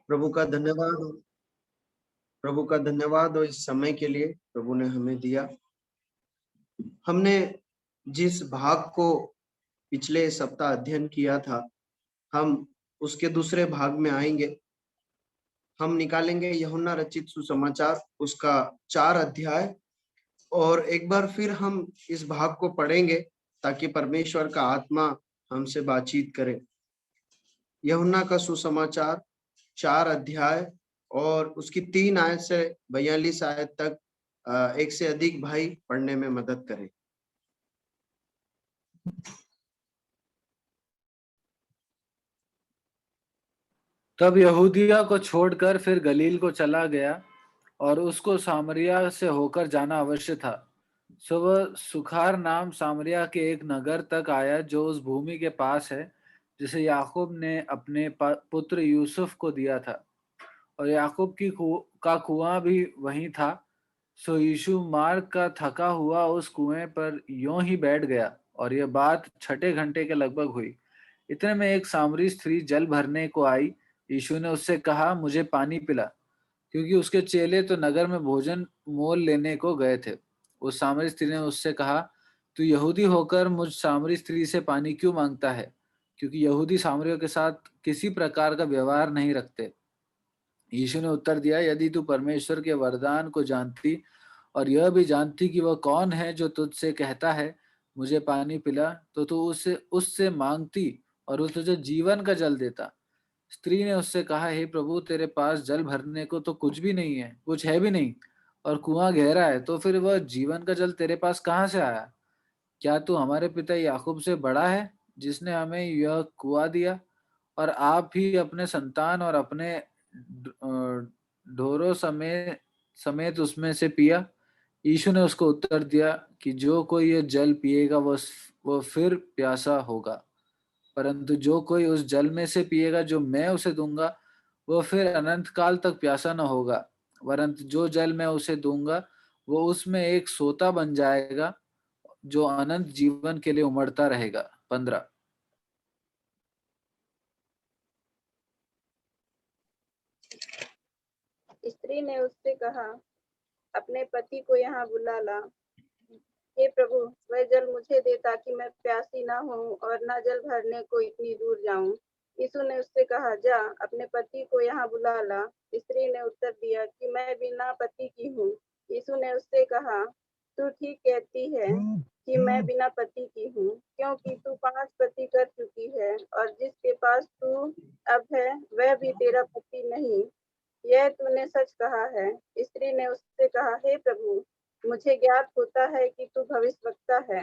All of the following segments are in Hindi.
प्रभु का धन्यवाद हो। प्रभु का धन्यवाद हो इस समय के लिए प्रभु ने हमें दिया। हमने जिस भाग को पिछले सप्ताह अध्ययन किया था, हम उसके दूसरे भाग में आएंगे। हम निकालेंगे यूहन्ना रचित सुसमाचार उसका 4 अध्याय, और एक बार फिर हम इस भाग को पढ़ेंगे ताकि परमेश्वर का आत्मा हमसे बातचीत करे। यूहन्ना का सुसमाचार 4 अध्याय और उसकी 3 आयत से 42 आयत तक एक से अधिक भाई पढ़ने में मदद करें। तब यहूदिया को छोड़कर फिर गलील को चला गया और उसको सामरिया से होकर जाना अवश्य था। सो वह सुखार नाम सामरिया के एक नगर तक आया जो उस भूमि के पास है जिसे याकूब ने अपने पुत्र यूसुफ को दिया था, और याकूब का कुआं भी वहीं था। सो यीशु मार्ग का थका हुआ उस कुएं पर यों ही बैठ गया, और यह बात 6 घंटे के लगभग हुई। इतने में एक सामरी स्त्री जल भरने को आई। यीशु ने उससे कहा, मुझे पानी पिला, क्योंकि उसके चेले तो नगर में भोजन मोल लेने को गए थे। उस सामरी स्त्री ने उससे कहा, तू यहूदी होकर मुझ सामरी स्त्री से पानी क्यों मांगता है? क्योंकि यहूदी सामरियों के साथ किसी प्रकार का व्यवहार नहीं रखते। यीशु ने उत्तर दिया, यदि तू परमेश्वर के वरदान को जानती और यह भी जानती कि वह कौन है जो तुझसे कहता है मुझे पानी पिला, तो तू उससे मांगती और वो तुझे जीवन का जल देता। स्त्री ने उससे कहा, हे प्रभु, तेरे पास जल भरने को तो कुछ है भी नहीं, और कुआं गहरा है, तो फिर वह जीवन का जल तेरे पास कहाँ से आया? क्या तू हमारे पिता याकूब से बड़ा है, जिसने हमें यह कुआं दिया, और आप ही अपने संतान और अपने ढोरों समेत समेत उसमें से पिया? यीशु ने उसको उत्तर दिया कि जो कोई यह जल पिएगा वह फिर प्यासा होगा, परंतु जो कोई उस जल में से पिएगा जो मैं उसे दूंगा, वह फिर अनंत काल तक प्यासा न होगा, वरंतु जो जल मैं उसे दूंगा वो उसमें एक सोता बन जाएगा जो अनंत जीवन के लिए उमड़ता रहेगा। 15। स्त्री ने उससे कहा, अपने पति को यहाँ बुला ला। हे प्रभु, वह जल मुझे दे ताकि मैं प्यासी ना हूँ और न जल भरने को इतनी दूर जाऊं। यीशु ने उससे कहा, जा अपने पति को यहाँ बुला ला। स्त्री ने उत्तर दिया कि मैं बिना पति की हूँ। यीशु ने उससे कहा, तू ठीक कहती है कि मैं बिना पति की हूँ, क्योंकि तू 5 पति कर चुकी है और जिसके पास तू अब है वह भी तेरा पति नहीं। यह तूने सच कहा है। स्त्री ने उससे कहा, हे प्रभु, मुझे ज्ञात होता है कि तू भविष्यवक्ता है।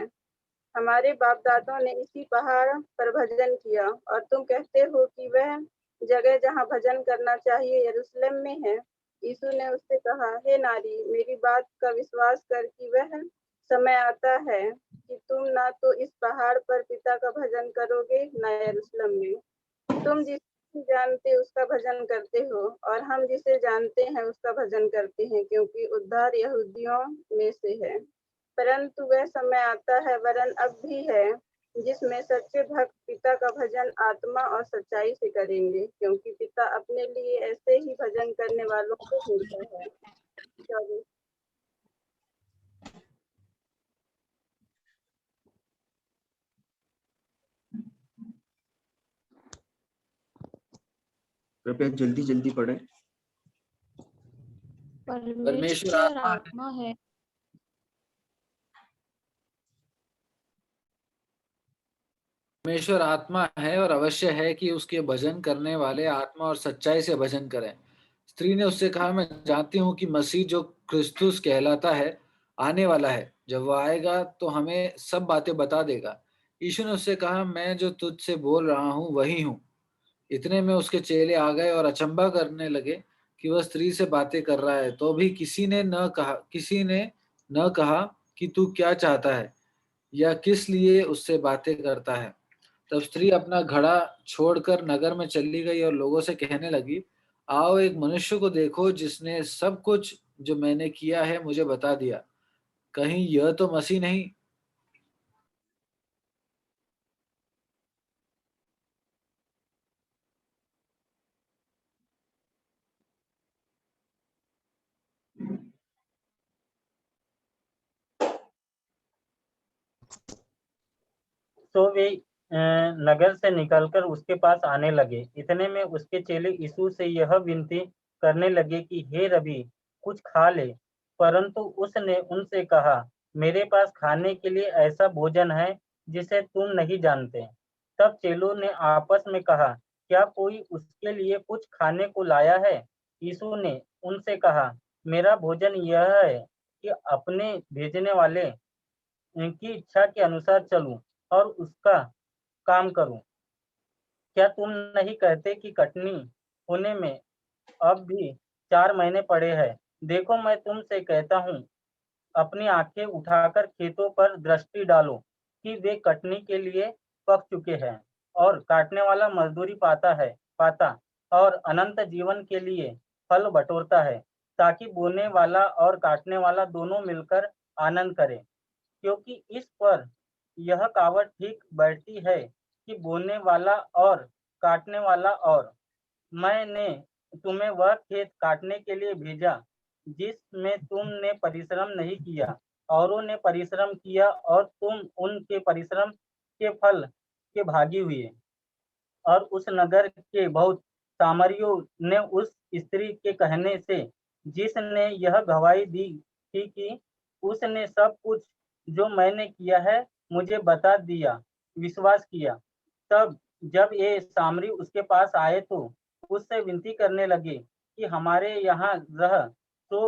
हमारे बाप दादों ने इसी पहाड़ पर भजन किया और तुम कहते हो कि वह जगह जहाँ भजन करना चाहिए यरूशलेम में है। यीशु ने उससे कहा, हे नारी, मेरी बात का विश्वास कर कि वह समय आता है कि तुम ना तो इस पहाड़ पर पिता का भजन करोगे न यरूशलेम में। तुम जिसे जानते उसका भजन करते हो और हम जिसे जानते हैं उसका भजन करते हैं, क्योंकि उद्धार यहूदियों में से है। परंतु वह समय आता है, वरन अब भी है, जिसमें सच्चे भक्त पिता का भजन आत्मा और सच्चाई से करेंगे, क्योंकि पिता अपने लिए ऐसे ही भजन करने वालों को ढूंढता है। 24। कृपया जल्दी जल्दी पढ़ें। परमेश्वर आत्मा है। परमेश्वर आत्मा है और अवश्य है कि उसके भजन करने वाले आत्मा और सच्चाई से भजन करें। स्त्री ने उससे कहा, मैं जानती हूँ कि मसीह जो क्रिस्तुस कहलाता है आने वाला है। जब वह आएगा तो हमें सब बातें बता देगा। यीशु ने उससे कहा, मैं जो तुझसे बोल रहा हूँ वही हूँ। इतने में उसके चेले आ गए और अचंभा करने लगे कि वह स्त्री से बातें कर रहा है। तो भी किसी ने न कहा कि तू क्या चाहता है या किस लिए उससे बातें करता है। तब स्त्री अपना घड़ा छोड़कर नगर में चली गई और लोगों से कहने लगी, आओ एक मनुष्य को देखो जिसने सब कुछ जो मैंने किया है मुझे बता दिया। कहीं यह तो मसीह नहीं? तो वे नगर से निकलकर उसके पास आने लगे। इतने में उसके चेले यीशु से यह विनती करने लगे कि हे रबी, कुछ खा ले। परंतु उसने उनसे कहा, मेरे पास खाने के लिए ऐसा भोजन है जिसे तुम नहीं जानते। तब चेलों ने आपस में कहा, क्या कोई उसके लिए कुछ खाने को लाया है? यीशु ने उनसे कहा, मेरा भोजन यह है कि अपने भेजने वाले की इच्छा के अनुसार चलूं और उसका काम करूं। क्या तुम नहीं कहते कि कटनी होने में अब भी 4 महीने पड़े हैं? देखो, मैं तुमसे कहता हूँ, अपनी आंखें उठाकर खेतों पर दृष्टि डालो कि वे कटनी के लिए पक चुके हैं और काटने वाला मजदूरी पाता और अनंत जीवन के लिए फल बटोरता है, ताकि बोने वाला और काटने वाला दोनों मिलकर आनंद करें। क्योंकि इस पर यह कहावत ठीक बैठती है कि बोने वाला और काटने वाला और मैंने तुम्हें वह खेत काटने के लिए भेजा जिसमें तुमने परिश्रम नहीं किया, औरों ने परिश्रम किया और तुम उनके परिश्रम के फल के भागी हुए। और उस नगर के बहुत सामरियों ने उस स्त्री के कहने से, जिसने यह गवाही दी थी कि उसने सब कुछ जो मैंने किया है मुझे बता दिया, विश्वास किया। तब जब ये सामरी उसके पास आए तो उससे विनती करने लगे कि हमारे यहाँ रह। तो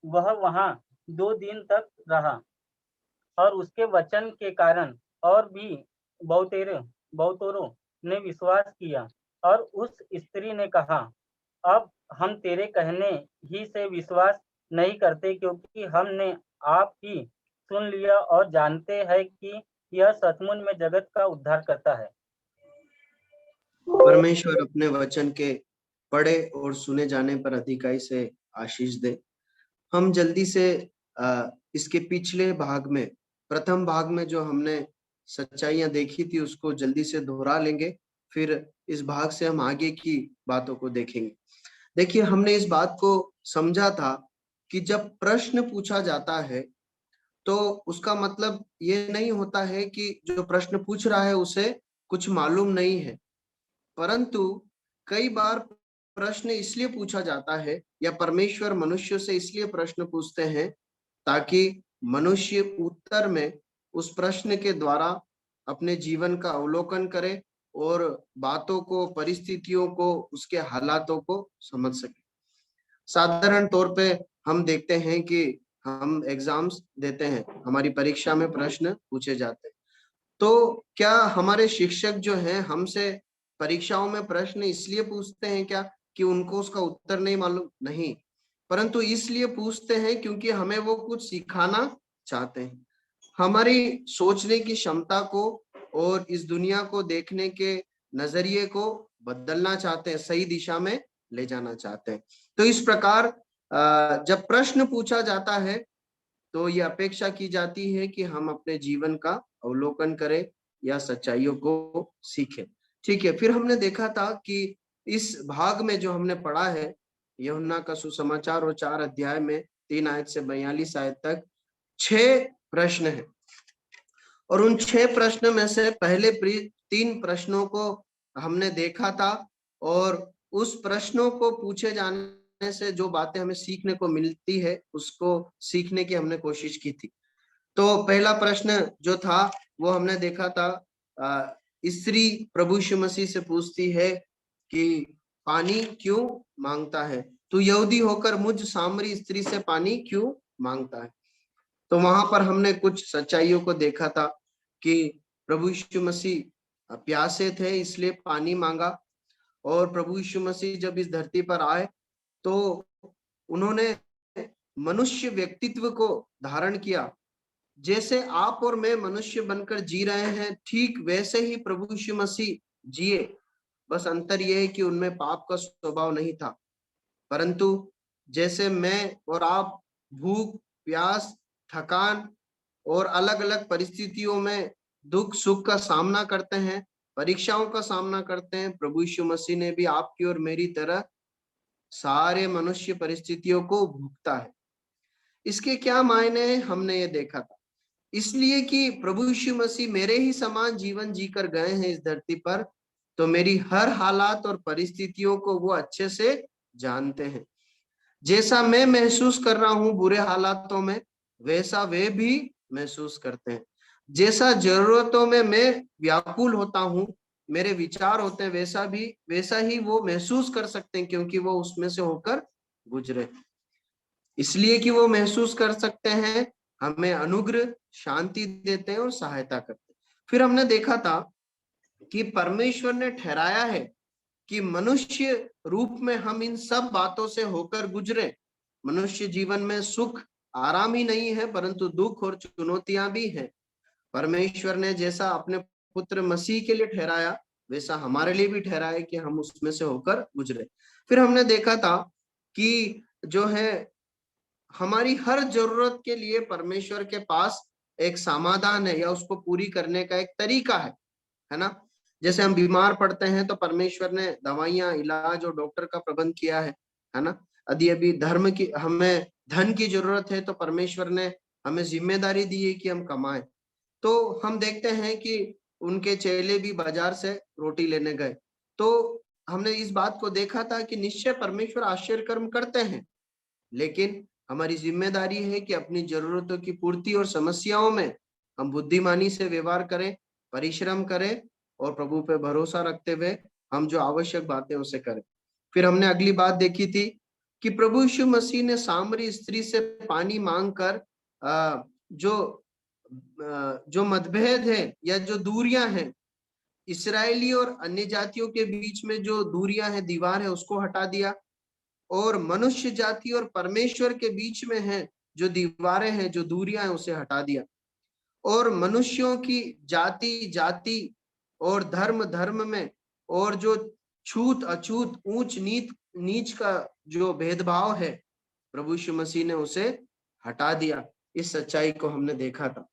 वह वहाँ 2 दिन तक रहा और उसके वचन के कारण और भी बहुतों ने विश्वास किया। और उस स्त्री ने कहा, अब हम तेरे कहने ही से विश्वास नहीं करते, क्योंकि हमने आप ही सुन लिया और जानते हैं कि यह सचमुच में जगत का उद्धार करता है। परमेश्वर अपने वचन के पढ़े और सुने जाने पर अधिकाई से आशीष दे। हम जल्दी से इसके पिछले भाग में, प्रथम भाग में जो हमने सच्चाइयां देखी थी उसको जल्दी से दोहरा लेंगे, फिर इस भाग से हम आगे की बातों को देखेंगे। देखिए, हमने इस बात को समझा था कि जब प्रश्न पूछा जाता है तो उसका मतलब ये नहीं होता है कि जो प्रश्न पूछ रहा है उसे कुछ मालूम नहीं है, परंतु कई बार प्रश्न इसलिए पूछा जाता है या परमेश्वर मनुष्य से इसलिए प्रश्न पूछते हैं ताकि मनुष्य उत्तर में उस प्रश्न के द्वारा अपने जीवन का अवलोकन करे और बातों को, परिस्थितियों को, उसके हालातों को समझ सके। साधारण तौर पे हम देखते हैं कि हम एग्जाम्स देते हैं, हमारी परीक्षा में प्रश्न पूछे जाते हैं। तो क्या हमारे शिक्षक जो हैं हमसे परीक्षाओं में प्रश्न इसलिए पूछते हैं क्या कि उनको उसका उत्तर नहीं मालूम? नहीं, परंतु इसलिए पूछते हैं क्योंकि हमें वो कुछ सिखाना चाहते हैं, हमारी सोचने की क्षमता को और इस दुनिया को देखने के नजरिए को बदलना चाहते हैं, सही दिशा में ले जाना चाहते हैं। तो इस प्रकार जब प्रश्न पूछा जाता है तो ये अपेक्षा की जाती है कि हम अपने जीवन का अवलोकन करें या सच्चाइयों को सीखें। ठीक है, फिर हमने देखा था कि इस भाग में जो हमने पढ़ा है यूहन्ना का सुसमाचार और 4 अध्याय में 3 आयत से 42 आयत तक 6 प्रश्न है और उन 6 प्रश्न में से पहले 3 प्रश्नों को हमने देखा था और उस प्रश्नों को पूछे जाने से जो बातें हमें सीखने को मिलती है उसको सीखने की हमने कोशिश की थी। तो पहला प्रश्न जो था वो हमने देखा था, स्त्री प्रभु यीशु मसीह से पूछती है कि पानी क्यों मांगता है, तो यहूदी होकर मुझ सामरी स्त्री से पानी क्यों मांगता है। तो वहां पर हमने कुछ सच्चाइयों को देखा था कि प्रभु यीशु मसीह प्यासे थे इसलिए पानी मांगा, और प्रभु यीशु मसीह जब इस धरती पर आए तो उन्होंने मनुष्य व्यक्तित्व को धारण किया। जैसे आप और मैं मनुष्य बनकर जी रहे हैं ठीक वैसे ही प्रभु यीशु मसीह जिए, बस अंतर यह है कि उनमें पाप का स्वभाव नहीं था। परंतु जैसे मैं और आप भूख, प्यास, थकान और अलग अलग परिस्थितियों में दुख सुख का सामना करते हैं, परीक्षाओं का सामना करते हैं, प्रभु यीशु मसीह ने भी आपकी और मेरी तरह सारे मनुष्य परिस्थितियों को भुगता है। इसके क्या मायने हैं हमने ये देखा था। इसलिए कि प्रभु यीशु मसीह मेरे ही समान जीवन जीकर गए हैं इस धरती पर, तो मेरी हर हालात और परिस्थितियों को वो अच्छे से जानते हैं। जैसा मैं महसूस कर रहा हूं बुरे हालातों में, वैसा वे भी महसूस करते हैं। जैसा जरूरतों में मैं व्याकुल होता हूं, मेरे विचार होते हैं, वैसा ही वो महसूस कर सकते हैं, क्योंकि वो उसमें से होकर गुजरे। इसलिए कि वो महसूस कर सकते हैं, हमें अनुग्रह, शांति देते हैं और सहायता करते हैं। फिर हमने देखा था कि परमेश्वर ने ठहराया है कि मनुष्य रूप में हम इन सब बातों से होकर गुजरे। मनुष्य जीवन में सुख आराम ही नहीं है, परंतु दुख और चुनौतियां भी हैं। परमेश्वर ने जैसा अपने पुत्र मसीह के लिए ठहराया, वैसा हमारे लिए भी ठहराया कि हम उसमें से होकर गुजरे। फिर हमने देखा था कि जो है हमारी हर जरूरत के लिए परमेश्वर के पास एक समाधान है, या उसको पूरी करने का एक तरीका है ना। जैसे हम बीमार पड़ते हैं तो परमेश्वर ने दवाइयां, इलाज और डॉक्टर का प्रबंध किया है ना। यदि अभी हमें धन की जरूरत है तो परमेश्वर ने हमें जिम्मेदारी दी है कि हम कमाएं। तो हम देखते हैं कि उनके चेले भी बाजार से रोटी लेने गए, तो हमने इस बात को देखा था कि निश्चय परमेश्वर आश्चर्य कर्म करते हैं, लेकिन हमारी जिम्मेदारी है कि अपनी जरूरतों की पूर्ति और समस्याओं में हम बुद्धिमानी से व्यवहार करें, परिश्रम करें और प्रभु पे भरोसा रखते हुए हम जो आवश्यक बातें उसे करें। फिर हमने अगली बात देखी थी कि प्रभु यीशु मसीह ने सामरी स्त्री से पानी मांगकर जो मतभेद है या जो दूरियां हैं, इसराइली और अन्य जातियों के बीच में जो दूरियां हैं, दीवार है, उसको हटा दिया। और मनुष्य जाति और परमेश्वर के बीच में है जो दीवारें हैं, जो दूरियां हैं, उसे हटा दिया। और मनुष्यों की जाति जाति और धर्म धर्म में, और जो छूत अछूत, ऊंच नीच का जो भेदभाव है, प्रभु यीशु मसीह ने उसे हटा दिया। इस सच्चाई को हमने देखा था।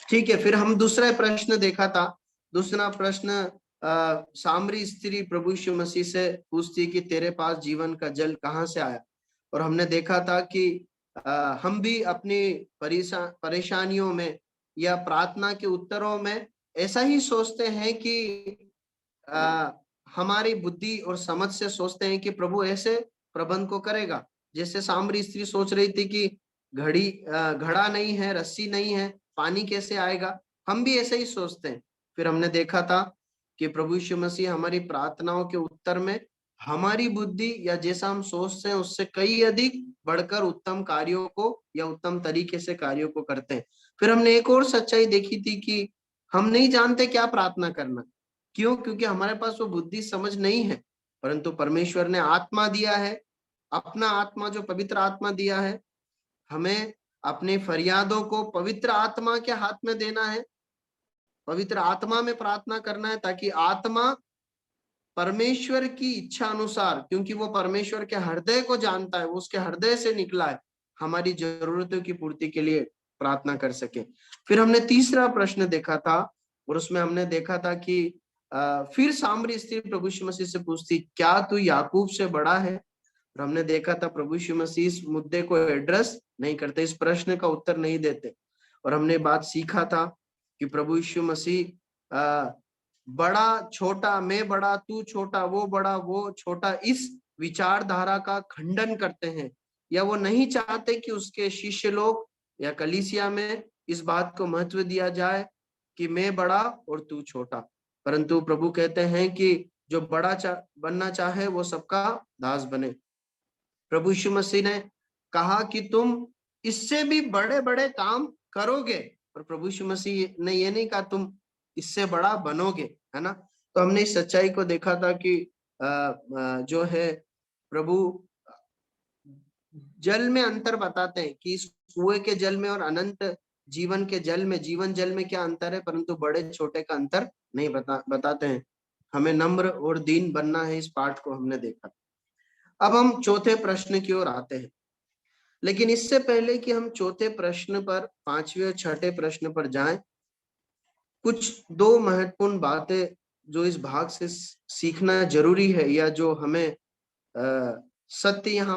ठीक है, फिर हम दूसरा प्रश्न देखा था। दूसरा प्रश्न सामरी स्त्री प्रभु यीशु मसीह से पूछती कि तेरे पास जीवन का जल कहाँ से आया। और हमने देखा था कि हम भी अपनी परेशानियों में या प्रार्थना के उत्तरों में ऐसा ही सोचते हैं कि हमारी बुद्धि और समझ से सोचते हैं कि प्रभु ऐसे प्रबंध को करेगा। जैसे सामरी स्त्री सोच रही थी कि घड़ा नहीं है, रस्सी नहीं है, पानी कैसे आएगा। हम भी ऐसे ही सोचते हैं। फिर हमने देखा था कि प्रभु यीशु मसीह हमारी प्रार्थनाओं के उत्तर में हमारी बुद्धि या जैसा हम सोचते हैं उससे कई अधिक बढ़कर उत्तम कार्यों को या उत्तम तरीके से कार्यों को करते हैं। फिर हमने एक और सच्चाई देखी थी कि हम नहीं जानते क्या प्रार्थना करना। क्यों? क्योंकि हमारे पास वो बुद्धि समझ नहीं है, परंतु परमेश्वर ने आत्मा दिया है, अपना आत्मा, जो पवित्र आत्मा दिया है। हमें अपने फरियादों को पवित्र आत्मा के हाथ में देना है, पवित्र आत्मा में प्रार्थना करना है, ताकि आत्मा परमेश्वर की इच्छा अनुसार, क्योंकि वो परमेश्वर के हृदय को जानता है, वो उसके हृदय से निकला है, हमारी जरूरतों की पूर्ति के लिए प्रार्थना कर सके। फिर हमने तीसरा प्रश्न देखा था, और उसमें हमने देखा था कि फिर सामरी स्त्री प्रभु यीशु मसीह से पूछती, क्या तू याकूब से बड़ा है? और हमने देखा था प्रभु यीशु मसीह इस मुद्दे को एड्रेस नहीं करते, इस प्रश्न का उत्तर नहीं देते। और हमने बात सीखा था कि प्रभु यीशु मसीह बड़ा छोटा, मैं बड़ा तू छोटा, वो बड़ा वो छोटा, इस विचारधारा का खंडन करते हैं, या वो नहीं चाहते कि उसके शिष्य लोग या कलीसिया में इस बात को महत्व दिया जाए कि मैं बड़ा और तू छोटा। परंतु प्रभु कहते हैं कि जो बड़ा बनना चाहे वो सबका दास बने। प्रभु यीशु मसीह ने कहा कि तुम इससे भी बड़े बड़े काम करोगे, और प्रभु यीशु मसीह ने ये नहीं कहा तुम इससे बड़ा बनोगे, है ना। तो हमने इस सच्चाई को देखा था कि जो है प्रभु जल में अंतर बताते हैं कि इस कुएं के जल में और अनंत जीवन के जल में, जीवन जल में क्या अंतर है, परंतु बड़े छोटे का अंतर नहीं बताते हैं। हमें नम्र और दीन बनना है, इस पाठ को हमने देखा। अब हम चौथे प्रश्न की ओर आते हैं, लेकिन इससे पहले कि हम चौथे प्रश्न पर, पांचवें और छठे प्रश्न पर जाएं, कुछ दो महत्वपूर्ण बातें जो इस भाग से सीखना जरूरी है, या जो हमें सत्य यहाँ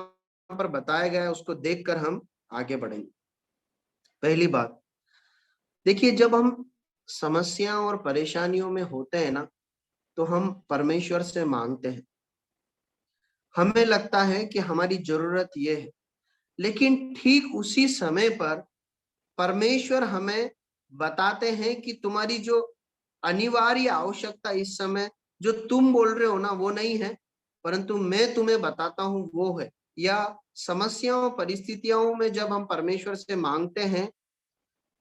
पर बताया गया है, उसको देखकर हम आगे बढ़ेंगे। पहली बात, देखिए, जब हम समस्या और परेशानियों में होते हैं ना, तो हम परमेश्वर से मांगते हैं। हमें लगता है कि हमारी जरूरत ये है, लेकिन ठीक उसी समय पर परमेश्वर हमें बताते हैं कि तुम्हारी जो अनिवार्य आवश्यकता इस समय जो तुम बोल रहे हो ना, वो नहीं है, परंतु मैं तुम्हें बताता हूं वो है। या समस्याओं परिस्थितियों में जब हम परमेश्वर से मांगते हैं,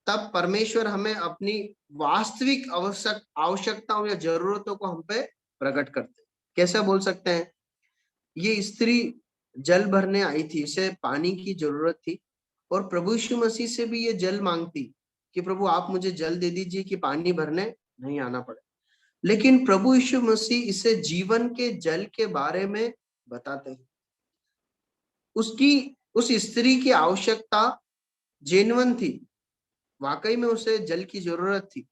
तब परमेश्वर हमें अपनी वास्तविक आवश्यकताओं या जरूरतों को हम पे प्रकट करते हैं। कैसा बोल सकते हैं? ये स्त्री जल भरने आई थी, इसे पानी की जरूरत थी, और प्रभु यीशु मसीह से भी ये जल मांगती कि प्रभु आप मुझे जल दे दीजिए कि पानी भरने नहीं आना पड़े। लेकिन प्रभु यीशु मसीह इसे जीवन के जल के बारे में बताते हैं। उसकी उस स्त्री की आवश्यकता जेन्युइन थी, वाकई में उसे जल की जरूरत थी,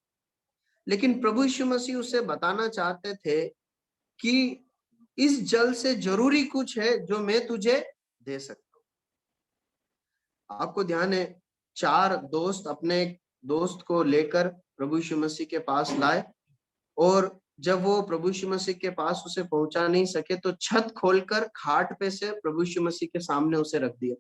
लेकिन प्रभु यीशु मसीह उसे बताना चाहते थे कि इस जल से जरूरी कुछ है जो मैं तुझे दे सकता हूं। आपको ध्यान है, 4 दोस्त अपने एक दोस्त को लेकर प्रभु यीशु मसीह के पास लाए, और जब वो प्रभु यीशु मसीह के पास उसे पहुंचा नहीं सके, तो छत खोलकर खाट पे से प्रभु यीशु मसीह के सामने उसे रख दिया।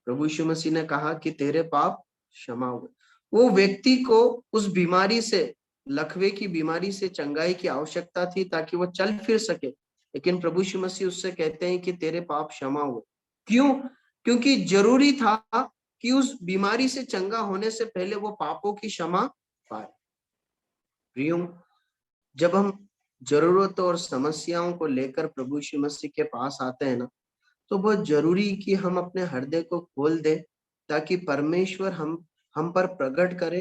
प्रभु यीशु मसीह ने कहा कि तेरे पाप क्षमा हुए। वो व्यक्ति को उस बीमारी से, लकवे की बीमारी से चंगाई की आवश्यकता थी ताकि वो चल फिर सके, लेकिन प्रभु यीशु मसीह उससे कहते हैं कि तेरे पाप क्षमा हुए। क्यों? क्योंकि जरूरी था कि उस बीमारी से चंगा होने से पहले वो पापों की क्षमा पाए। प्रियो, जब हम जरूरतों और समस्याओं को लेकर प्रभु यीशु मसीह के पास आते हैं ना, तो बहुत जरूरी कि हम अपने हृदय को खोल दें, ताकि परमेश्वर हम पर प्रकट करे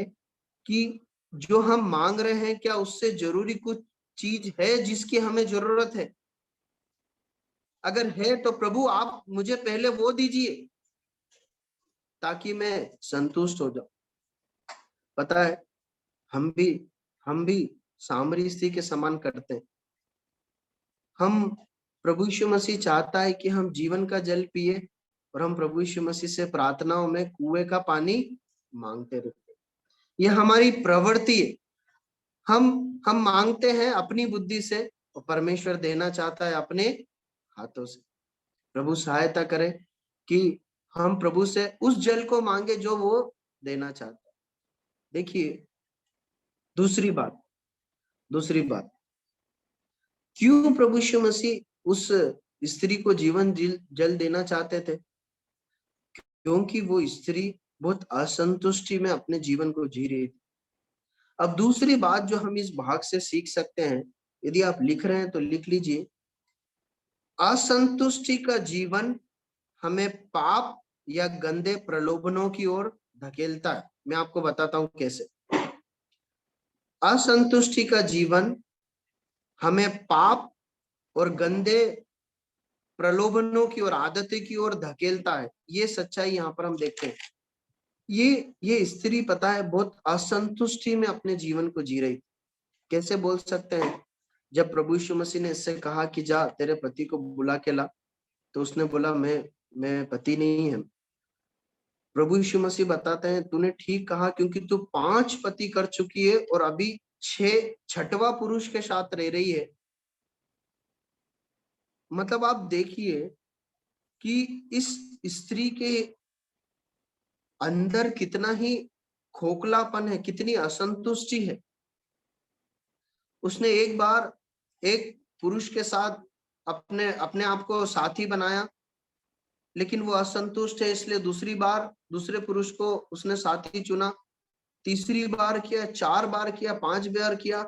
कि जो हम मांग रहे हैं, क्या उससे जरूरी कुछ चीज है जिसकी हमें जरूरत है। अगर है तो प्रभु आप मुझे पहले वो दीजिए ताकि मैं संतुष्ट हो जाऊं। पता है, हम भी सामरी स्त्री के समान करते हैं। हम प्रभु यीशु मसीह चाहता है कि हम जीवन का जल पिए, और हम प्रभु यीशु मसीह से प्रार्थनाओं में कुएं का पानी मांगते रहते हैं। ये हमारी प्रवृत्ति है। हम मांगते हैं अपनी बुद्धि से, और परमेश्वर देना चाहता है अपने हाथों से। प्रभु सहायता करे कि हम प्रभु से उस जल को मांगे जो वो देना चाहता है। देखिए, दूसरी बात, क्यों प्रभु यीशु मसीह उस स्त्री को जीवन जल देना चाहते थे? क्योंकि वो स्त्री बहुत असंतुष्टि में अपने जीवन को जी रही थी। अब दूसरी बात जो हम इस भाग से सीख सकते हैं, यदि आप लिख रहे हैं तो लिख लीजिए, असंतुष्टि का जीवन हमें पाप या गंदे प्रलोभनों की ओर धकेलता है। मैं आपको बताता हूं कैसे। असंतुष्टि का जीवन हमें पाप और गंदे प्रलोभनों की ओर, आदतें की ओर धकेलता है। ये सच्चाई यहाँ पर हम देखते हैं। ये स्त्री, पता है, बहुत असंतुष्टि में अपने जीवन को जी रही। कैसे बोल सकते हैं? जब प्रभु यीशु मसीह ने इससे कहा कि जा तेरे पति को बुला के ला, तो उसने बोला मैं पति नहीं है। प्रभु यीशु मसीह बताते हैं तूने ठीक कहा, क्योंकि तू 5 पति कर चुकी है और अभी 6वां पुरुष के साथ रह रही है। मतलब आप देखिए कि इस स्त्री के अंदर कितना ही खोखलापन है, कितनी असंतुष्टि है। उसने एक बार एक पुरुष के साथ अपने अपने आप को साथी बनाया, लेकिन वो असंतुष्ट है, इसलिए दूसरी बार दूसरे पुरुष को उसने साथी चुना। तीसरी बार किया, 4 बार किया, 5 बार किया,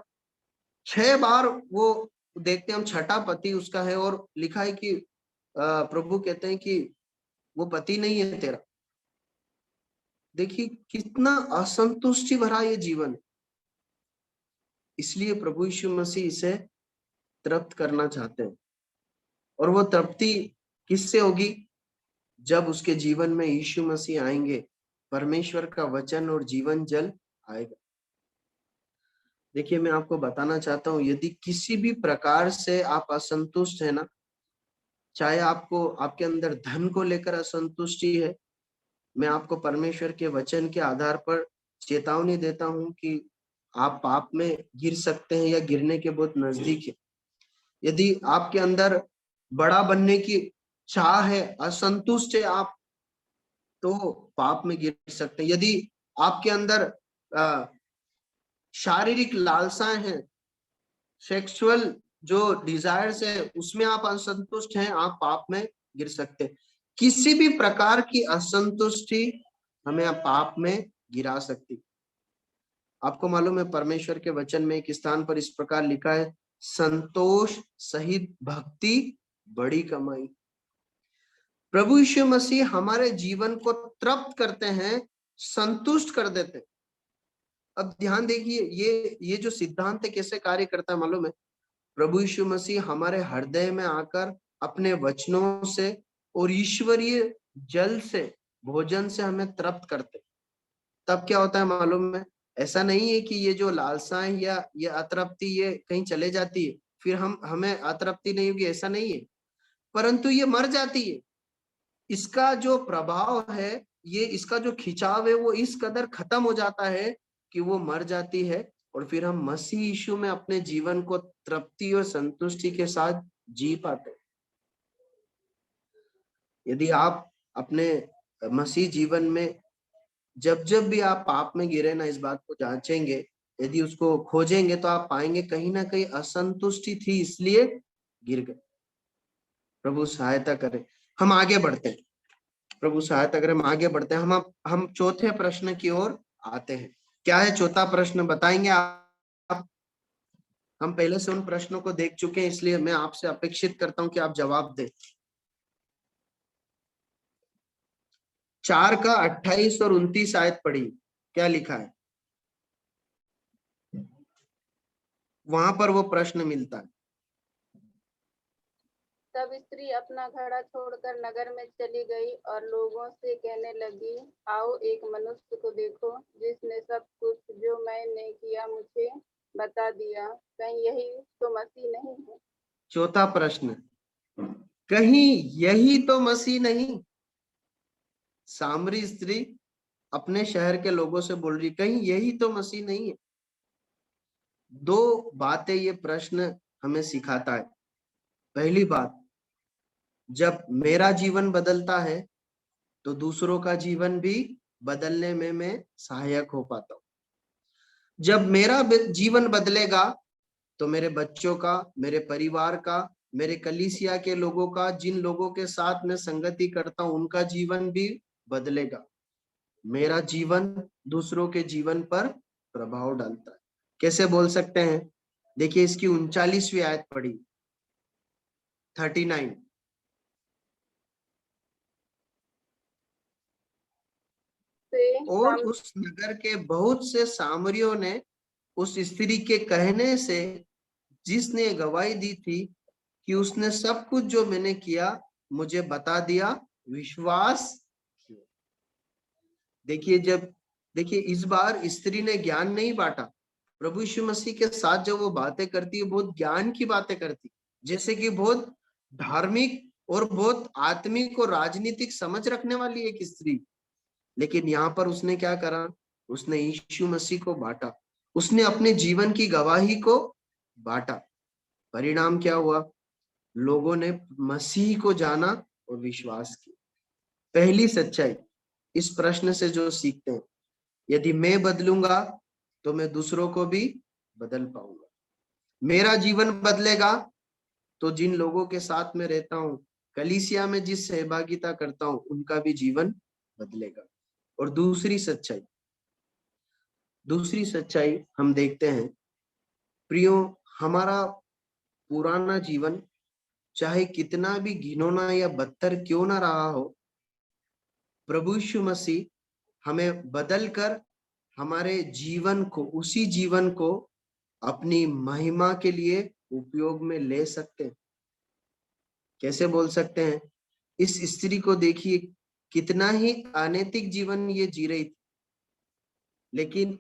6 बार वो देखते हैं हम 6ठा पति उसका है, और लिखा है कि प्रभु कहते हैं कि वो पति नहीं है तेरा। देखिए कितना असंतुष्टि भरा ये जीवन। इसलिए प्रभु यीशु मसीह इसे तृप्त करना चाहते हैं, और वो तृप्ति किससे होगी? जब उसके जीवन में यीशु मसीह आएंगे, परमेश्वर का वचन और जीवन जल आएगा। देखिए, मैं आपको बताना चाहता हूं, यदि किसी भी प्रकार से आप असंतुष्ट है ना, चाहे आपको आपके अंदर धन को लेकर असंतुष्टि है, मैं आपको परमेश्वर के वचन के आधार पर चेतावनी देता हूं कि आप पाप में गिर सकते हैं या गिरने के बहुत नजदीक है। यदि आपके अंदर बड़ा बनने की चाह है, असंतुष्ट है आप, तो पाप में गिर सकते हैं। यदि आपके अंदर शारीरिक लालसाएं हैं, सेक्सुअल जो डिजायर्स है, उसमें आप असंतुष्ट हैं, आप पाप में गिर सकते हैं। किसी भी प्रकार की असंतुष्टि हमें पाप में गिरा सकती। आपको मालूम है परमेश्वर के वचन में एक स्थान पर इस प्रकार लिखा है, संतोष सहित भक्ति बड़ी कमाई। प्रभु यीशु मसीह हमारे जीवन को तृप्त करते हैं, संतुष्ट कर देते हैं। अब ध्यान देखिए, ये जो सिद्धांत है कैसे कार्य करता है मालूम है? प्रभु यीशु मसीह हमारे हृदय में आकर अपने वचनों से और ईश्वरीय जल से, भोजन से हमें तृप्त करते। तब क्या होता है मालूम है? ऐसा नहीं है कि ये जो लालसाएं या ये अतृप्ति ये कहीं चले जाती है, फिर हमें अतृप्ति नहीं होगी, ऐसा नहीं है, परंतु ये मर जाती है। इसका जो प्रभाव है, ये इसका जो खिंचाव है, वो इस कदर खत्म हो जाता है कि वो मर जाती है, और फिर हम मसीह यीशु में अपने जीवन को तृप्ति और संतुष्टि के साथ जी पाते हैं। यदि आप अपने मसीह जीवन में जब जब भी आप पाप में गिरे ना, इस बात को जांचेंगे, यदि उसको खोजेंगे, तो आप पाएंगे कहीं ना कहीं असंतुष्टि थी, इसलिए गिर गए। प्रभु सहायता करे, हम आगे बढ़ते हैं। प्रभु सहायता करे, हम आगे बढ़ते हैं। हम चौथे प्रश्न की ओर आते हैं। क्या है चौथा प्रश्न, बताएंगे आप? हम पहले से उन प्रश्नों को देख चुके हैं, इसलिए मैं आपसे अपेक्षित करता हूं कि आप जवाब दें। 4 का 28 और 29 आयत पढ़ी, क्या लिखा है वहां पर? वो प्रश्न मिलता है। तब स्त्री अपना घड़ा छोड़कर नगर में चली गई और लोगों से कहने लगी, आओ एक मनुष्य को देखो जिसने सब कुछ जो मैंने किया मुझे बता दिया। कहीं यही तो मसीह नहीं है? चौथा प्रश्न, कहीं यही तो मसीह नहीं? सामरी स्त्री अपने शहर के लोगों से बोल रही, कहीं यही तो मसीह नहीं है? दो बातें ये प्रश्न हमें सिखाता है। पहली बात, जब मेरा जीवन बदलता है तो दूसरों का जीवन भी बदलने में मैं सहायक हो पाता हूं। जब मेरा जीवन बदलेगा तो मेरे बच्चों का, मेरे परिवार का, मेरे कलीसिया के लोगों का, जिन लोगों के साथ मैं संगति करता हूं, उनका जीवन भी बदलेगा। मेरा जीवन दूसरों के जीवन पर प्रभाव डालता है। कैसे बोल सकते हैं? देखिए इसकी 39वीं आयत पढ़ी, 39। और उस नगर के बहुत से सामरियों ने उस स्त्री के कहने से, जिसने गवाही दी थी कि उसने सब कुछ जो मैंने किया मुझे बता दिया, विश्वास किया। देखिए इस बार स्त्री ने ज्ञान नहीं बांटा। प्रभु यीशु मसीह के साथ जब वो बातें करती है, बहुत ज्ञान की बातें करती, जैसे कि बहुत धार्मिक और बहुत आत्मिक और राजनीतिक समझ रखने वाली एक स्त्री। लेकिन यहाँ पर उसने क्या करा? उसने यीशु मसीह को बांटा, उसने अपने जीवन की गवाही को बांटा। परिणाम क्या हुआ? लोगों ने मसीह को जाना और विश्वास किया। पहली सच्चाई इस प्रश्न से जो सीखते हैं, यदि मैं बदलूंगा तो मैं दूसरों को भी बदल पाऊंगा। मेरा जीवन बदलेगा तो जिन लोगों के साथ में रहता हूं, कलीसिया में जिस सहभागिता करता हूं, उनका भी जीवन बदलेगा। और दूसरी सच्चाई हम देखते हैं, प्रियो, हमारा पुराना जीवन चाहे कितना भी घिनौना या बदतर क्यों ना रहा हो, प्रभु यीशु मसीह हमें बदल कर हमारे जीवन को, उसी जीवन को अपनी महिमा के लिए उपयोग में ले सकते हैं। कैसे बोल सकते हैं? इस स्त्री को देखिए, कितना ही अनैतिक जीवन ये जी रही थी, लेकिन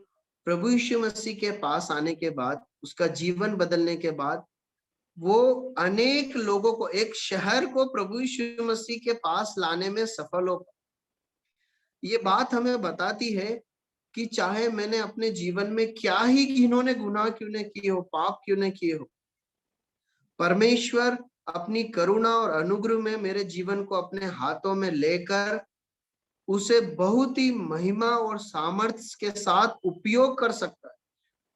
प्रभु यीशु मसीह के पास आने के बाद, उसका जीवन बदलने के बाद, वो अनेक लोगों को, एक शहर को प्रभु यीशु मसीह के पास लाने में सफल हो। ये बात हमें बताती है कि चाहे मैंने अपने जीवन में क्या ही घिनौने गुनाह क्यों न किए हो, पाप क्यों न किए हो, परमेश्वर अपनी करुणा और अनुग्रह में मेरे जीवन को अपने हाथों में लेकर उसे बहुत ही महिमा और सामर्थ्य के साथ उपयोग कर सकता है।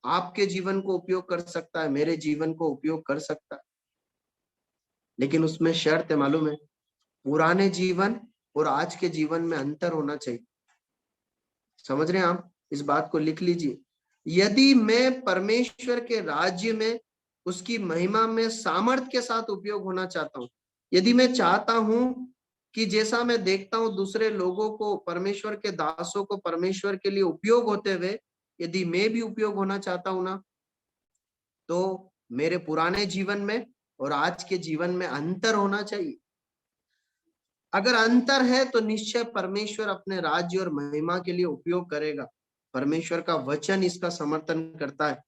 आपके जीवन को उपयोग कर सकता है, मेरे जीवन को उपयोग कर सकता है, लेकिन उसमें शर्त है, मालूम है? पुराने जीवन और आज के जीवन में अंतर होना चाहिए। समझ रहे हैं आप? इस बात को लिख लीजिए। यदि मैं परमेश्वर के राज्य में उसकी महिमा में सामर्थ्य के साथ उपयोग होना चाहता हूं, यदि मैं चाहता हूं कि जैसा मैं देखता हूं दूसरे लोगों को, परमेश्वर के दासों को परमेश्वर के लिए उपयोग होते हुए, यदि मैं भी उपयोग होना चाहता हूं ना, तो मेरे पुराने जीवन में और आज के जीवन में अंतर होना चाहिए। अगर अंतर है तो निश्चय परमेश्वर अपने राज्य और महिमा के लिए उपयोग करेगा। परमेश्वर का वचन इसका समर्थन करता है।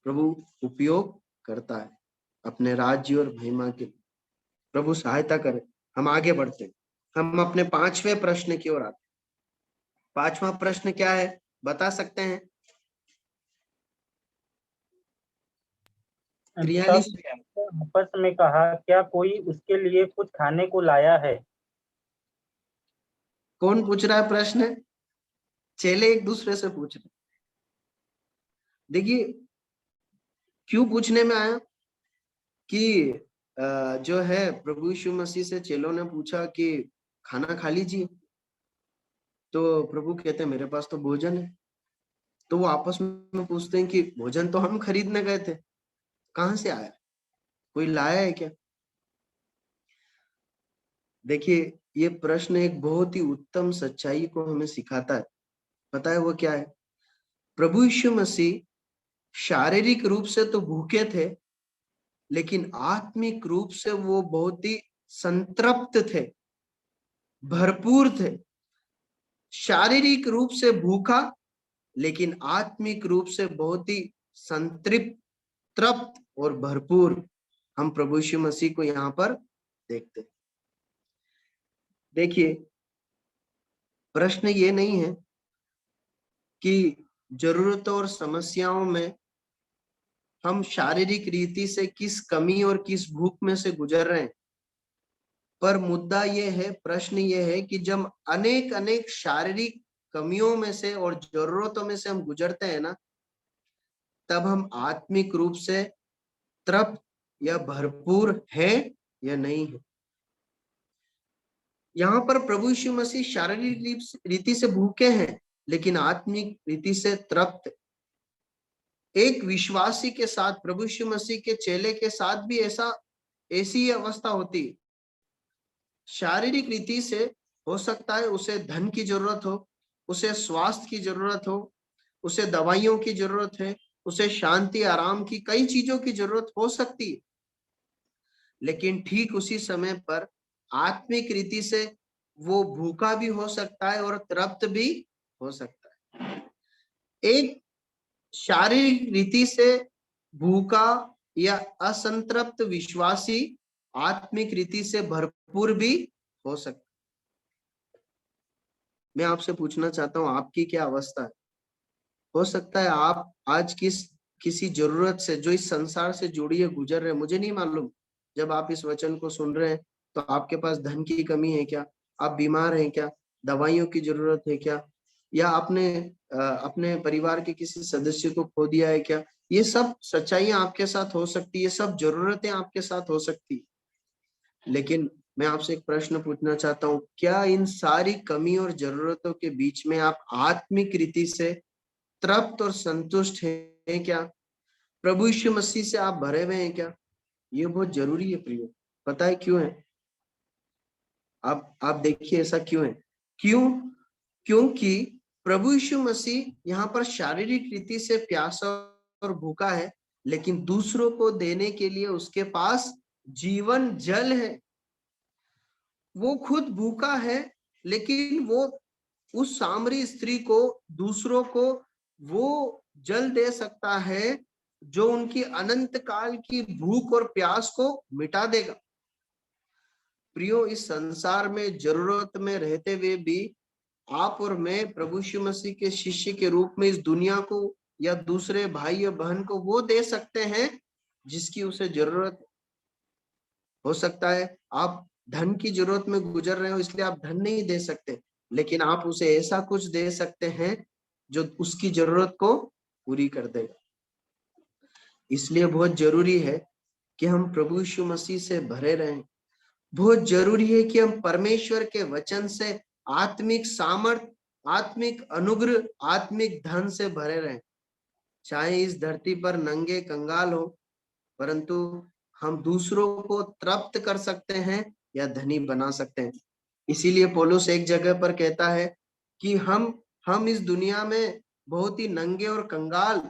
प्रभु उपयोग करता है अपने राज्य और महिमा के लिए। प्रभु सहायता करे। हम आगे बढ़ते हैं, हम अपने 5वें प्रश्न की ओर आते हैं। 5वां प्रश्न क्या है, बता सकते हैं? 43 आपस में कहा, क्या कोई उसके लिए कुछ खाने को लाया है? कौन पूछ रहा है प्रश्न? चेले एक दूसरे से पूछ रहे। देखिए क्यों पूछने में आया कि जो है प्रभु यीशु मसीह से चेलों ने पूछा कि खाना खा लीजिए, तो प्रभु कहते हैं मेरे पास तो भोजन है। तो वो आपस में पूछते हैं कि भोजन तो हम खरीदने गए थे, कहां से आया, कोई लाया है क्या? देखिए ये प्रश्न एक बहुत ही उत्तम सच्चाई को हमें सिखाता है। पता है वो क्या है? प्रभु यीशु मसीह शारीरिक रूप से तो भूखे थे, लेकिन आत्मिक रूप से वो बहुत ही संतृप्त थे, भरपूर थे। शारीरिक रूप से भूखा, लेकिन आत्मिक रूप से बहुत ही संतृप्त, तृप्त और भरपूर हम प्रभु यीशु मसीह को यहाँ पर देखते हैं। देखिए प्रश्न ये नहीं है कि जरूरतों और समस्याओं में हम शारीरिक रीति से किस कमी और किस भूख में से गुजर रहे हैं, पर मुद्दा ये है, प्रश्न ये है कि जब अनेक अनेक शारीरिक कमियों में से और जरूरतों में से हम गुजरते हैं ना, तब हम आत्मिक रूप से तृप्त या भरपूर है या नहीं है। यहाँ पर प्रभु यीशु मसीह शारीरिक रीति से भूखे हैं, लेकिन आत्मिक रीति से तृप्त। एक विश्वासी के साथ, प्रभु यीशु मसीह के चेले के साथ भी ऐसी अवस्था होती है। शारीरिक रीति से हो सकता है उसे धन की जरूरत हो, उसे स्वास्थ्य की जरूरत हो, उसे दवाइयों की जरूरत है, उसे शांति आराम की कई चीजों की जरूरत हो सकती है, लेकिन ठीक उसी समय पर आत्मिक रीति से वो भूखा भी हो सकता है और तृप्त भी हो सकता है। एक शारीरिक रीति से भूखा या असंतृप्त विश्वासी आत्मिक रीति से भरपूर भी हो सकता है। मैं आपसे पूछना चाहता हूं, आपकी क्या अवस्था है? हो सकता है आप आज किसी जरूरत से जो इस संसार से जुड़ी है गुजर रहे, मुझे नहीं मालूम। जब आप इस वचन को सुन रहे हैं तो आपके पास धन की कमी है क्या, आप बीमार हैं क्या, दवाइयों की जरूरत है क्या, या आपने अपने परिवार के किसी सदस्य को खो दिया है क्या? ये सब सच्चाइयां आपके साथ हो सकती है, सब जरूरतें आपके साथ हो सकती है। लेकिन मैं आपसे एक प्रश्न पूछना चाहता हूँ, क्या इन सारी कमी और जरूरतों के बीच में आप आत्मिक रीति से तृप्त और संतुष्ट हैं क्या? प्रभु यीशु मसीह से आप भरे हुए हैं क्या? ये बहुत जरूरी है प्रियो। पता है क्यों है? आप देखिए ऐसा क्यों है? क्योंकि प्रभु यीशु मसीह यहाँ पर शारीरिक रीति से प्यासा और भूखा है, लेकिन दूसरों को देने के लिए उसके पास जीवन जल है। वो खुद भूखा है, लेकिन वो उस सामरी स्त्री को, दूसरों को वो जल दे सकता है जो उनकी अनंत काल की भूख और प्यास को मिटा देगा। प्रियो, इस संसार में जरूरत में रहते हुए भी आप और मैं प्रभु यीशु मसीह के शिष्य के रूप में इस दुनिया को या दूसरे भाई या बहन को वो दे सकते हैं जिसकी उसे जरूरत हो सकता है। आप धन की जरूरत में गुजर रहे हो इसलिए आप धन नहीं दे सकते, लेकिन आप उसे ऐसा कुछ दे सकते हैं जो उसकी जरूरत को पूरी कर देगा। इसलिए बहुत जरूरी है कि हम प्रभु यीशु मसीह से भरे रहें। बहुत जरूरी है कि हम परमेश्वर के वचन से आत्मिक सामर्थ, आत्मिक अनुग्रह, आत्मिक धन से भरे रहें। चाहे इस धरती पर नंगे कंगाल हो, परंतु हम दूसरों को तृप्त कर सकते हैं या धनी बना सकते हैं। इसीलिए पौलुस एक जगह पर कहता है कि हम इस दुनिया में बहुत ही नंगे और कंगाल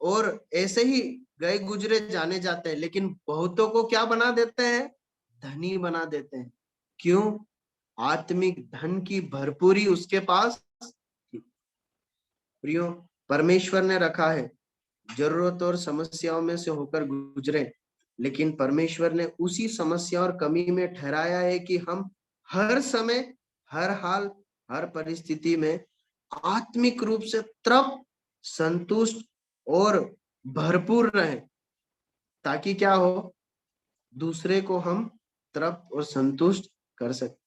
और ऐसे ही गए गुजरे जाने जाते हैं, लेकिन बहुतों को क्या बना देते हैं? धनी बना देते हैं। क्यों? आत्मिक धन की भरपूरी उसके पास थी। प्रियो, परमेश्वर ने रखा है जरूरत और समस्याओं में से होकर गुजरे, लेकिन परमेश्वर ने उसी समस्या और कमी में ठहराया है कि हम हर समय, हर हाल, हर परिस्थिति में आत्मिक रूप से तृप्त, संतुष्ट और भरपूर रहें, ताकि क्या हो? दूसरे को हम तृप्त और संतुष्ट कर सके।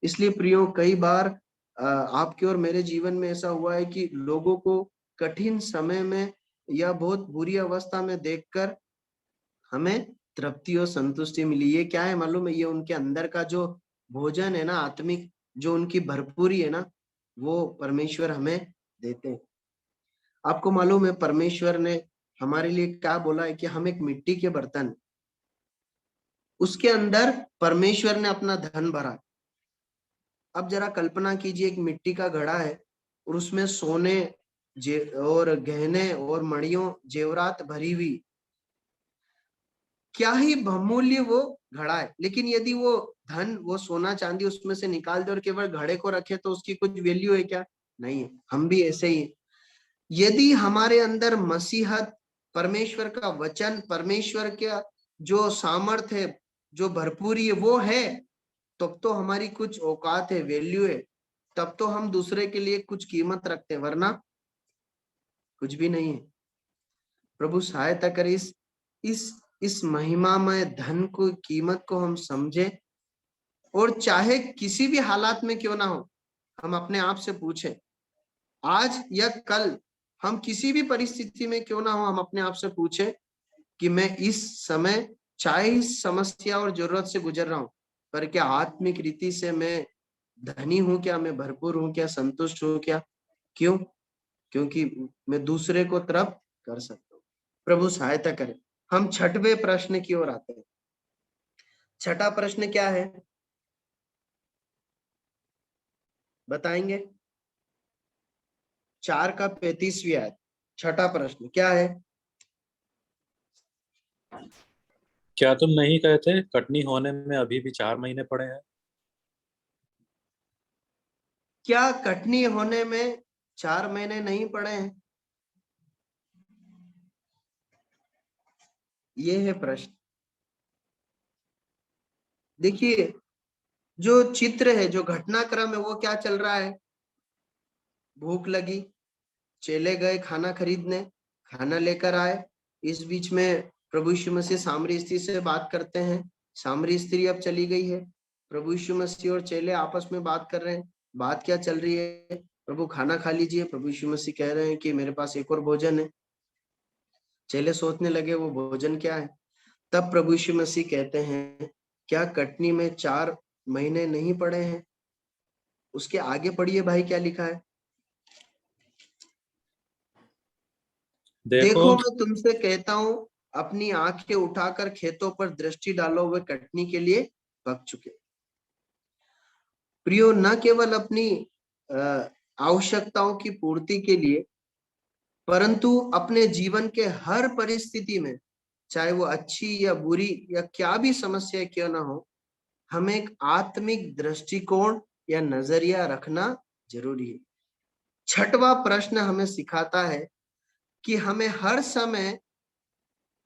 इसलिए प्रियो, कई बार आपके और मेरे जीवन में ऐसा हुआ है कि लोगों को कठिन समय में या बहुत बुरी अवस्था में देखकर हमें तृप्ति और संतुष्टि मिली। ये क्या है मालूम है? ये उनके अंदर का जो भोजन है ना, आत्मिक जो उनकी भरपूरी है ना, वो परमेश्वर हमें देते हैं। आपको मालूम है परमेश्वर ने हमारे लिए क्या बोला है कि हम एक मिट्टी के बर्तन, उसके अंदर परमेश्वर ने अपना धन भरा। अब जरा कल्पना कीजिए, एक मिट्टी का घड़ा है और उसमें सोने और गहने और मणियों जेवरात भरी हुई, क्या ही बहुमूल्य वो घड़ा है। लेकिन यदि वो धन, वो सोना चांदी उसमें से निकाल दे और केवल घड़े को रखे तो उसकी कुछ वैल्यू है क्या? नहीं है। हम भी ऐसे ही है। यदि हमारे अंदर मसीहत, परमेश्वर का वचन, परमेश्वर का जो सामर्थ है, जो भरपूरी है, वो है, तब तो हमारी कुछ औकात है, वैल्यू है, तब तो हम दूसरे के लिए कुछ कीमत रखते हैं, वरना कुछ भी नहीं है। प्रभु सहायता करे इस महिमामय धन को, कीमत को हम समझे, और चाहे किसी भी हालात में क्यों ना हो, हम अपने आप से पूछें, आज या कल, हम किसी भी परिस्थिति में क्यों ना हो, हम अपने आप से पूछें कि मैं इस समय चाहे इस समस्या और जरूरत से गुजर रहा हूं, पर क्या आत्मिक रीति से मैं धनी हूं क्या? मैं भरपूर हूं क्या? संतुष्ट हूं क्या? क्यों? क्योंकि मैं दूसरे को तृप्त कर सकता हूँ। प्रभु सहायता करे। हम छठवें प्रश्न की ओर आते हैं। छठा प्रश्न क्या है बताएंगे? 4 का 35वीं आयत। छठा प्रश्न क्या है? क्या तुम नहीं कहते कटनी होने में अभी भी 4 महीने पड़े हैं? क्या कटनी होने में 4 महीने नहीं पड़े हैं? ये है प्रश्न। देखिए, जो चित्र है, जो घटनाक्रम है, वो क्या चल रहा है? भूख लगी, चले गए खाना खरीदने, खाना लेकर आए। इस बीच में प्रभु यीशु मसीह सामरी स्त्री से बात करते हैं। सामरी स्त्री अब चली गई है। प्रभु यीशु मसीह और चेले आपस में बात कर रहे हैं। बात क्या चल रही है? प्रभु खाना खा लीजिए। प्रभु यीशु मसीह कह रहे हैं कि मेरे पास एक और भोजन है। चेले सोचने लगे वो भोजन क्या है। तब प्रभु यीशु मसीह कहते हैं, क्या कटनी में 4 महीने नहीं पड़े हैं? उसके आगे पढ़िए भाई, क्या लिखा है? देखो मैं तुमसे कहता हूं, अपनी आंखें उठाकर खेतों पर दृष्टि डालो, वे कटनी के लिए पक चुके। प्रियो, न केवल अपनी आवश्यकताओं की पूर्ति के लिए, परंतु अपने जीवन के हर परिस्थिति में, चाहे वो अच्छी या बुरी या क्या भी समस्या क्यों ना हो, हमें एक आत्मिक दृष्टिकोण या नजरिया रखना जरूरी है। छठवां प्रश्न हमें सिखाता है कि हमें हर समय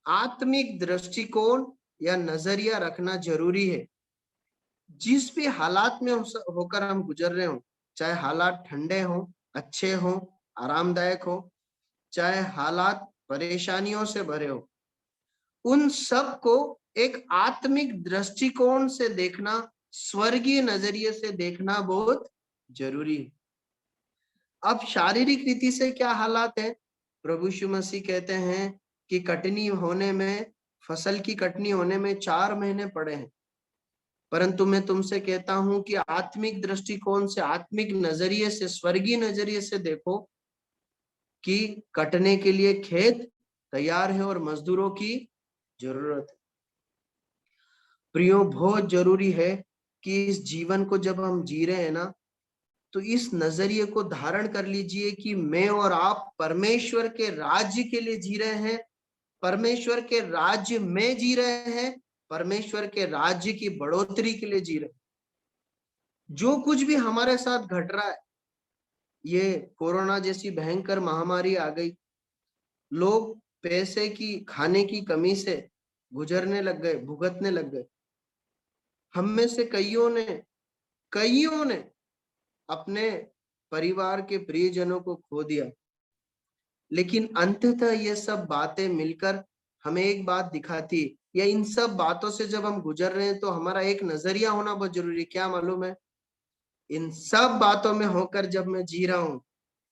आत्मिक दृष्टिकोण या नजरिया रखना जरूरी है। जिस भी हालात में होकर हम गुजर रहे हो, चाहे हालात ठंडे हो, अच्छे हो, आरामदायक हो, चाहे हालात परेशानियों से भरे हो, उन सब को एक आत्मिक दृष्टिकोण से देखना, स्वर्गीय नजरिए से देखना बहुत जरूरी है। अब शारीरिक रीति से क्या हालात है? प्रभु यीशु मसीह कहते हैं कि कटनी होने में, फसल की कटनी होने में 4 महीने पड़े हैं, परंतु मैं तुमसे कहता हूं कि आत्मिक दृष्टिकोण से, आत्मिक नजरिए से, स्वर्गीय नजरिए से देखो कि कटने के लिए खेत तैयार है और मजदूरों की जरूरत है। प्रियो, बहुत जरूरी है कि इस जीवन को जब हम जी रहे हैं ना, तो इस नजरिए को धारण कर लीजिए कि मैं और आप परमेश्वर के राज्य के लिए जी रहे हैं, परमेश्वर के राज्य में जी रहे हैं, परमेश्वर के राज्य की बढ़ोतरी के लिए जी रहे हैं। जो कुछ भी हमारे साथ घट रहा है, ये कोरोना जैसी भयंकर महामारी आ गई, लोग पैसे की, खाने की कमी से गुजरने लग गए, भुगतने लग गए। हम में से कईयों ने अपने परिवार के प्रियजनों को खो दिया, लेकिन अंततः ये सब बातें मिलकर हमें एक बात दिखाती, या इन सब बातों से जब हम गुजर रहे हैं तो हमारा एक नजरिया होना बहुत जरूरी है। क्या मालूम है? इन सब बातों में होकर जब मैं जी रहा हूं,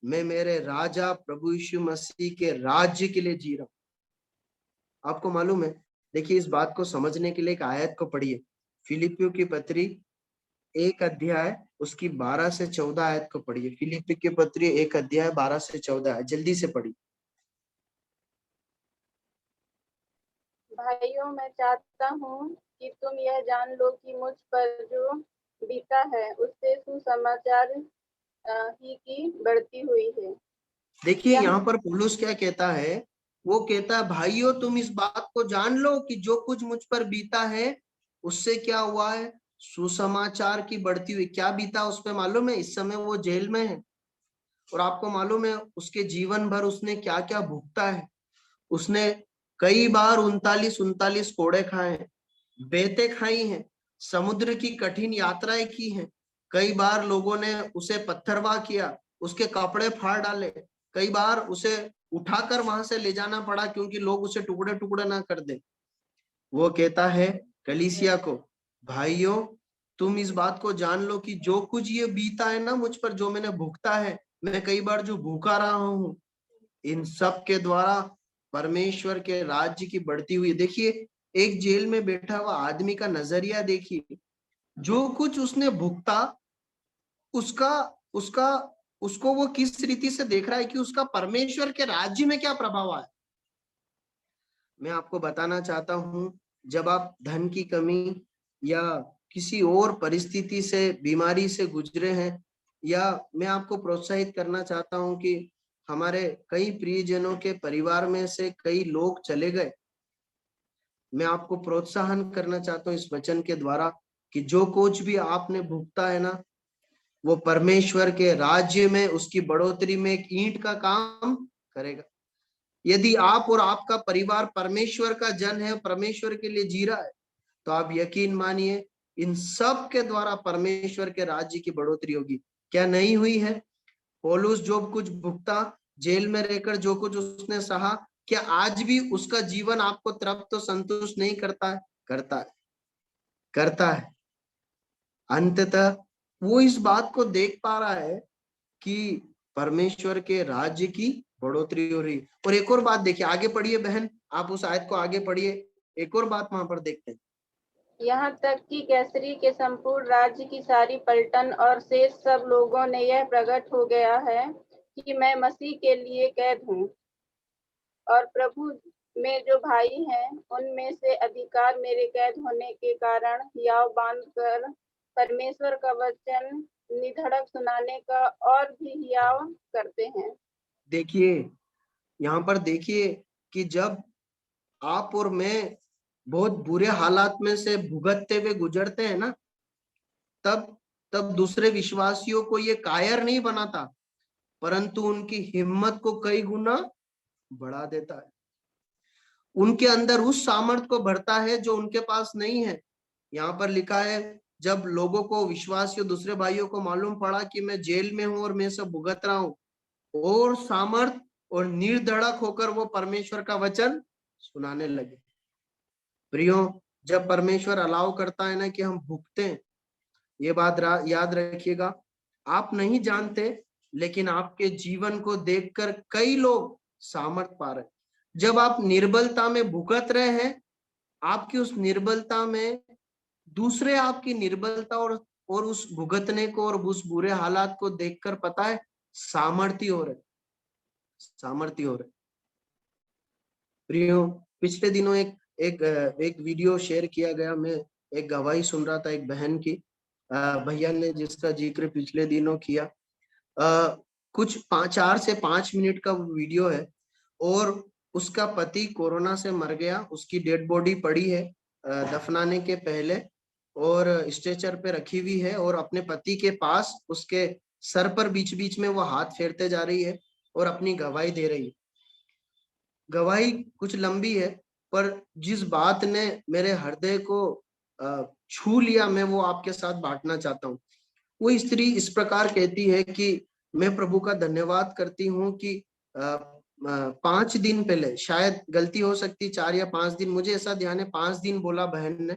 मैं मेरे राजा प्रभु यीशु मसीह के राज्य के लिए जी रहा हूं। आपको मालूम है? देखिए, इस बात को समझने के लिए एक आयत को पढ़िए, फिलिपियों की पत्री 1 अध्याय उसकी 12 से 14 आयत को पढ़िए। फिलिपी की पत्री 1 अध्याय 12 से 14 आयत, जल्दी से पढ़िए। भाइयों, मैं चाहता हूँ कि तुम यह जान लो कि मुझ पर जो बीता है उससे सुसमाचार ही की बढ़ती हुई है। देखिए, यहाँ पर पौलुस क्या कहता है? वो कहता है, भाइयों तुम इस बात को जान लो कि जो कुछ मुझ पर बीता है उससे क्या हुआ है? सुसमाचार की बढ़ती हुई। क्या बीता उस पर मालूम है? इस समय वो जेल में है, और आपको मालूम है उसके जीवन भर उसने क्या क्या भुगता है। उसने कई बार 39 कोड़े खाए हैं, बेते खाई हैं, समुद्र की कठिन यात्राएं की हैं। कई बार लोगों ने उसे पत्थरवाह किया, उसके कपड़े फाड़ डाले, कई बार उसे उठाकर वहां से ले जाना पड़ा क्योंकि लोग उसे टुकड़े टुकड़े ना कर दे। वो कहता है कलीसिया को, भाइयों तुम इस बात को जान लो कि जो कुछ ये बीता है ना मुझ पर, जो मैंने भुगता है, मैं कई बार जो भूखा रहा हूं, इन सब के द्वारा परमेश्वर के राज्य की बढ़ती हुई। देखिए, एक जेल में बैठा हुआ आदमी का नजरिया देखिए, जो कुछ उसने भुगता, उसका उसका उसको वो किस रीति से देख रहा है कि उसका परमेश्वर के राज्य में क्या प्रभाव आया। मैं आपको बताना चाहता हूं, जब आप धन की कमी या किसी और परिस्थिति से, बीमारी से गुजरे हैं, या मैं आपको प्रोत्साहित करना चाहता हूं कि हमारे कई प्रियजनों के परिवार में से कई लोग चले गए, मैं आपको प्रोत्साहन करना चाहता हूं इस वचन के द्वारा कि जो कुछ भी आपने भुगता है ना, वो परमेश्वर के राज्य में उसकी बढ़ोतरी में एक ईंट का काम करेगा। यदि आप और आपका परिवार परमेश्वर का जन है, परमेश्वर के लिए जी रहा है, तो आप यकीन मानिए इन सब के द्वारा परमेश्वर के राज्य की बढ़ोतरी होगी। क्या नहीं हुई है? पौलुस जो कुछ भुगता, जेल में रहकर जो कुछ उसने सहा, क्या आज भी उसका जीवन आपको तृप्त तो संतुष्ट नहीं करता है? करता है, करता है। अंततः वो इस बात को देख पा रहा है कि परमेश्वर के राज्य की बढ़ोतरी हो रही। और एक और बात देखिए, आगे पढ़िए बहन, आप उस आयत को आगे पढ़िए, एक और बात वहां पर देखते हैं। यहाँ तक कि कैसरी के संपूर्ण राज्य की सारी पलटन और शेष सब लोगों ने यह प्रकट हो गया है कि मैं मसीह के लिए कैद हूँ, और प्रभु में जो भाई हैं उनमें से अधिकार मेरे कैद होने के कारण हियाव बांधकर परमेश्वर का वचन निधड़क सुनाने का और भी हियाव करते हैं। देखिए, यहाँ पर देखिए कि जब आप और मैं बहुत बुरे हालात में से भुगतते हुए गुजरते हैं ना, तब दूसरे विश्वासियों को ये कायर नहीं बनाता, परंतु उनकी हिम्मत को कई गुना बढ़ा देता है। उनके अंदर उस सामर्थ को भरता है जो उनके पास नहीं है। यहाँ पर लिखा है, जब लोगों को, विश्वासियों, दूसरे भाइयों को मालूम पड़ा कि मैं जेल में हूं और मैं सब भुगत रहा हूं, और सामर्थ और निर्धड़क होकर वो परमेश्वर का वचन सुनाने लगे। प्रियो, जब परमेश्वर अलाउ करता है ना कि हम भुगते हैं, ये बात याद रखिएगा, आप नहीं जानते, लेकिन आपके जीवन को देखकर कई लोग सामर्थ पा रहे। जब आप निर्बलता में भुगत रहे हैं, आपकी उस निर्बलता में दूसरे आपकी निर्बलता और उस भुगतने को और उस बुरे हालात को देखकर पता है सामर्थ्य हो रहे, सामर्थ्य हो रहे। प्रियो, पिछले दिनों एक वीडियो शेयर किया गया, मैं एक गवाही सुन रहा था एक बहन की, भैया ने जिसका जिक्र पिछले दिनों किया, कुछ 4 से 5 मिनट का वीडियो है, और उसका पति कोरोना से मर गया, उसकी डेड बॉडी पड़ी है दफनाने के पहले, और स्ट्रेचर पे रखी हुई है, और अपने पति के पास उसके सर पर बीच बीच में वो हाथ फेरते जा रही है और अपनी गवाही दे रही है। गवाही कुछ लंबी है, पर जिस बात ने मेरे हृदय को छू लिया, मैं वो आपके साथ बांटना चाहता हूँ। वो स्त्री इस प्रकार कहती है कि मैं प्रभु का धन्यवाद करती हूँ कि 5 दिन पहले, शायद गलती हो सकती 4 या 5 दिन, मुझे ऐसा ध्यान है 5 दिन बोला बहन ने,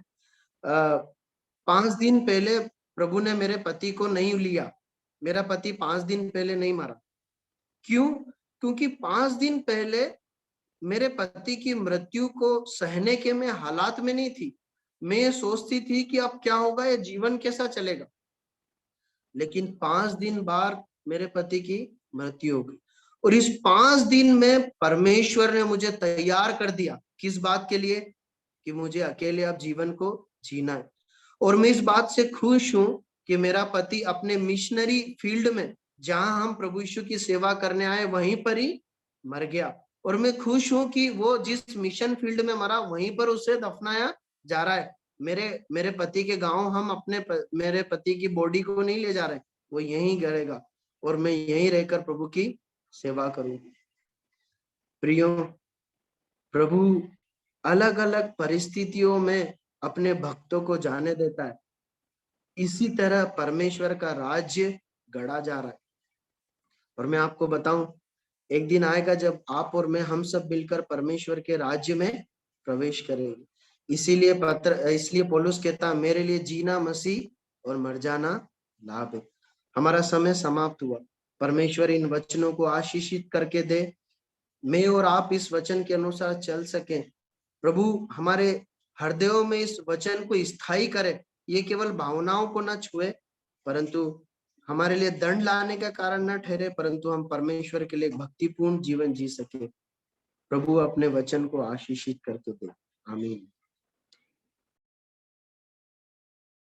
5 दिन पहले प्रभु ने मेरे पति को नहीं लिया, मेरा पति 5 दिन पहले नहीं मरा। क्यों? क्योंकि 5 दिन पहले मेरे पति की मृत्यु को सहने के मैं हालात में नहीं थी। मैं ये सोचती थी कि अब क्या होगा, ये जीवन कैसा चलेगा। लेकिन 5 दिन बाद मेरे पति की मृत्यु हो गई, और इस 5 दिन में परमेश्वर ने मुझे तैयार कर दिया। किस बात के लिए? कि मुझे अकेले अब जीवन को जीना है। और मैं इस बात से खुश हूं कि मेरा पति अपने मिशनरी फील्ड में, जहां हम प्रभु यीशु की सेवा करने आए, वहीं पर ही मर गया। और मैं खुश हूं कि वो जिस मिशन फील्ड में मरा, वहीं पर उसे दफनाया जा रहा है। मेरे पति के गांव हम मेरे पति की बॉडी को नहीं ले जा रहे, वो यहीं गिरेगा, और मैं यहीं रहकर प्रभु की सेवा करूंगी। प्रियो, प्रभु अलग अलग परिस्थितियों में अपने भक्तों को जाने देता है। इसी तरह परमेश्वर का राज्य गढ़ा जा रहा है। और मैं आपको बताऊं, एक दिन आएगा जब आप और मैं, हम सब मिलकर परमेश्वर के राज्य में प्रवेश करेंगे। इसलिए पौलुस कहता, मेरे लिए जीना मसीह और मर जाना लाभ है। हमारा समय समाप्त हुआ। परमेश्वर इन वचनों को आशीषित करके दे, मैं और आप इस वचन के अनुसार चल सकें। प्रभु हमारे हृदयों में इस वचन को स्थायी करे, ये केवल भावनाओं को न छुए, परंतु हमारे लिए दंड लाने का कारण न ठहरे, परंतु हम परमेश्वर के लिए भक्तिपूर्ण जीवन जी सके। प्रभु अपने वचन को आशीषित करके दे। आमीन।